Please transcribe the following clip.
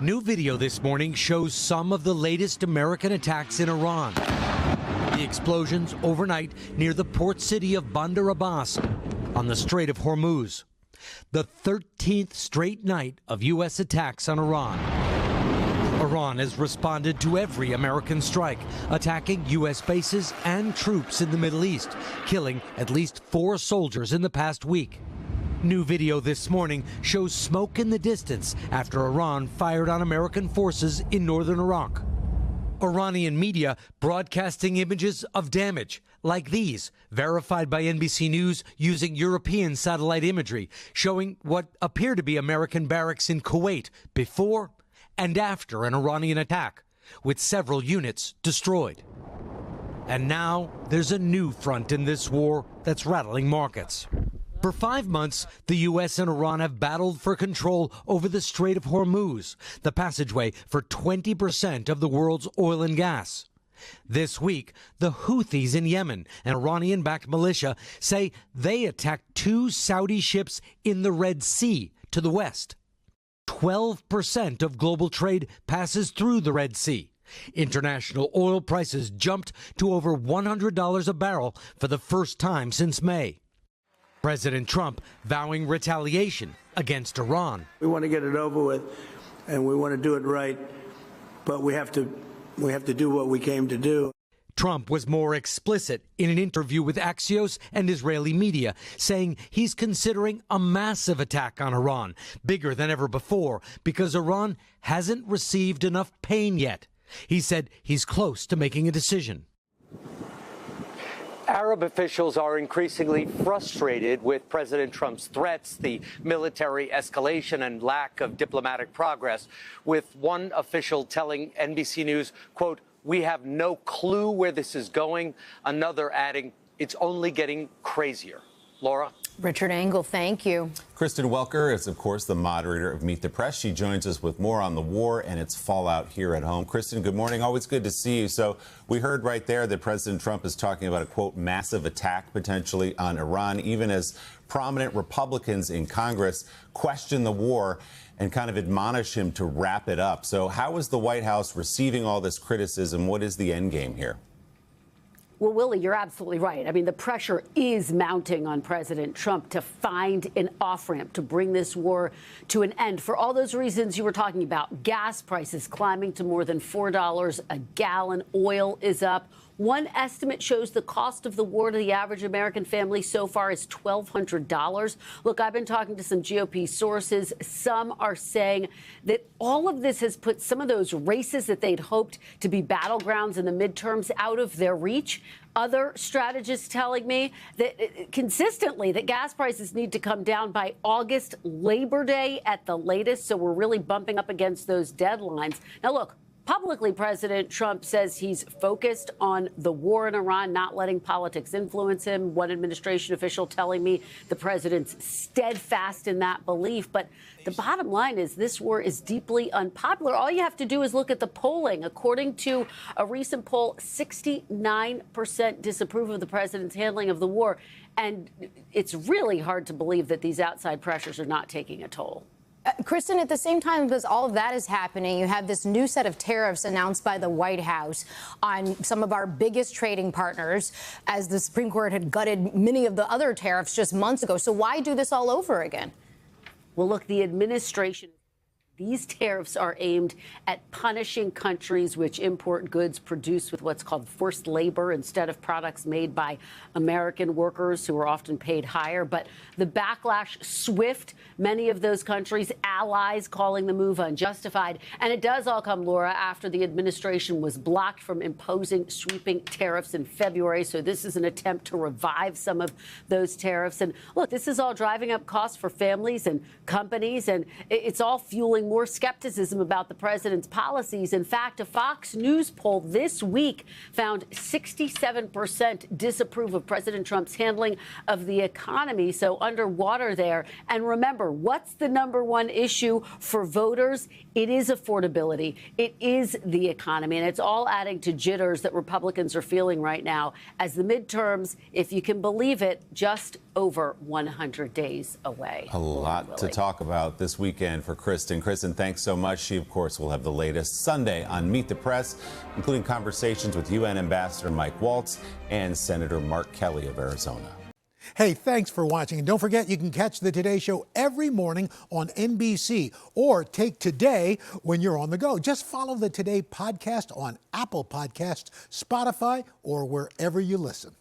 New video this morning shows some of the latest American attacks in Iran. The explosions overnight near the port city of Bandar Abbas on the Strait of Hormuz. The 13th straight night of U.S. attacks on Iran. Iran has responded to every American strike, attacking U.S. bases and troops in the Middle East, killing at least 4 soldiers in the past week. New video this morning shows smoke in the distance after Iran fired on American forces in northern Iraq. Iranian media broadcasting images of damage like these, verified by NBC News using European satellite imagery, showing what appear to be American barracks in Kuwait before and after an Iranian attack, with several units destroyed. And now there's a new front in this war that's rattling markets. For 5 months, the U.S. and Iran have battled for control over the Strait of Hormuz, the passageway for 20% of the world's oil and gas. This week, the Houthis in Yemen, an Iranian-backed militia, say they attacked 2 Saudi ships in the Red Sea to the west. 12% of global trade passes through the Red Sea. International oil prices jumped to over $100 a barrel for the first time since May. President Trump vowing retaliation against Iran. We want to get it over with, and we want to do it right, but we have to do what we came to do. Trump was more explicit in an interview with Axios and Israeli media, saying he's considering a massive attack on Iran, bigger than ever before, because Iran hasn't received enough pain yet. He said he's close to making a decision. Arab officials are increasingly frustrated with President Trump's threats, the military escalation, and lack of diplomatic progress, with one official telling NBC News, quote, "We have no clue where this is going," another adding, "It's only getting crazier." Laura? Richard Engel, thank you. Kristen Welker is, of course, the moderator of Meet the Press. She joins us with more on the war and its fallout here at home. Kristen, good morning. Always good to see you. So we heard right there that President Trump is talking about a, quote, massive attack potentially on Iran, even as prominent Republicans in Congress question the war and kind of admonish him to wrap it up. So how is the White House receiving all this criticism? What is the end game here? Well, Willie, you're absolutely right. I mean, the pressure is mounting on President Trump to find an off-ramp to bring this war to an end for all those reasons you were talking about. Gas prices climbing to more than $4 a gallon. Oil is up. One estimate shows the cost of the war to the average American family so far is $1,200. Look, I've been talking to some GOP sources. Some are saying that all of this has put some of those races that they'd hoped to be battlegrounds in the midterms out of their reach. Other strategists telling me that consistently that gas prices need to come down by August, Labor Day at the latest. So we're really bumping up against those deadlines. Now, look. Publicly, President Trump says he's focused on the war in Iran, not letting politics influence him. One administration official telling me the president's steadfast in that belief. But the bottom line is this war is deeply unpopular. All you have to do is look at the polling. According to a recent poll, 69% disapprove of the president's handling of the war. And it's really hard to believe that these outside pressures are not taking a toll. Kristen, at the same time as all of that is happening, you have this new set of tariffs announced by the White House on some of our biggest trading partners, as the Supreme Court had gutted many of the other tariffs just months ago. So why do this all over again? Well, look, the administration. These tariffs are aimed at punishing countries which import goods produced with what's called forced labor instead of products made by American workers who are often paid higher. But the backlash swift, many of those countries' allies calling the move unjustified. And it does all come, Laura, after the administration was blocked from imposing sweeping tariffs in February. So this is an attempt to revive some of those tariffs. And look, this is all driving up costs for families and companies, and it's all fueling more skepticism about the president's policies. In fact, a Fox News poll this week found 67% disapprove of President Trump's handling of the economy. So underwater there. And remember, what's the number one issue for voters? It is affordability. It is the economy. And it's all adding to jitters that Republicans are feeling right now as the midterms, if you can believe it, just over 100 days away. A lot to talk about this weekend for Kristen. Kristen, thanks so much. She, of course, will have the latest Sunday on Meet the Press, including conversations with UN Ambassador Mike Waltz and Senator Mark Kelly of Arizona. Hey, thanks for watching. And don't forget, you can catch the Today Show every morning on NBC or take Today when you're on the go. Just follow the Today podcast on Apple Podcasts, Spotify, or wherever you listen.